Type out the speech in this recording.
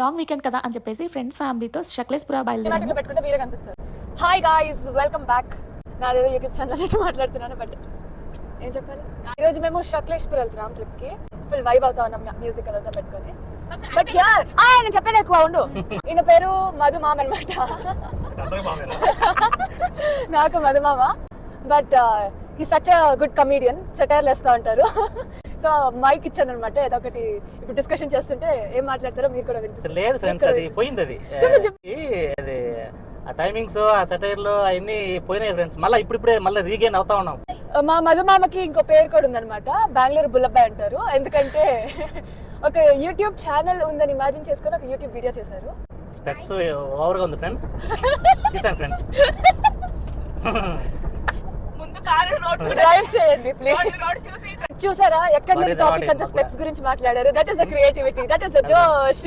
Long weekend కదా అని చెప్పేసి ఫ్రెండ్స్ ఫ్యామిలీతో షక్లేస్పురా బయలుదేరాము. పెట్టుకుంటే మీరే కనిపిస్తారు. Hi guys, welcome back. నాదేదో యూట్యూబ్ ఛానల్ నుంచి మాట్లాడుతున్నాను, బట్ ఏం చెప్పాలి. ఈరోజు మేము షక్లేష్పూర్ వెళ్తున్నాం ట్రిప్కి. ఫుల్ వైబ్ అవుతా ఉన్నాం మ్యూజిక్ అదంతా పెట్టుకొని. బట్ యార్ నేను చెప్పేది ఎక్కువ ఉండు. ఈయన పేరు మధుమామ అనమాట. నాకు మధుమామ, బట్ ఈ సచ్ గుడ్ కమీడియన్, సెటైర్లు వేస్తూ ఉంటారు. సో మైక్ ఇచ్చాను అనమాట. ఏదో ఒకటి ఇప్పుడు డిస్కషన్ చేస్తుంటే ఏం మాట్లాడతారో మీరు కూడా వినిపిస్తారు. లేదు ఫ్రెండ్స్, అది పోయింది. అది ఆ టైమింగ్స్, ఆ సెటైర్లు అవన్నీ పోయినాయి ఫ్రెండ్స్. మళ్ళీ ఇప్పుడిప్పుడే మళ్ళీ రీగైన్ అవుతా ఉన్నాం. మా మధుమామకి ఇంకో పేరు కూడా ఉందన్నమాట, బెంగళూరు బుల్లబ్బాయ్ అంటారు. ఎందుకంటే ఒక యూట్యూబ్ ఛానల్ ఉందని ఇమాజిన్ చేసుకొని ఒక యూట్యూబ్ వీడియో చేశారు. స్పెక్స్ ఓవర్గా ఉంది ఫ్రెండ్స్. తీసాను ఫ్రెండ్స్. డ్రైవ్ చేయండి ప్లీజ్. చూసారా ఎక్కడ టాపిక్ అంతా స్పెక్స్ గురించి మాట్లాడారు. That is the creativity, that is the జోష్.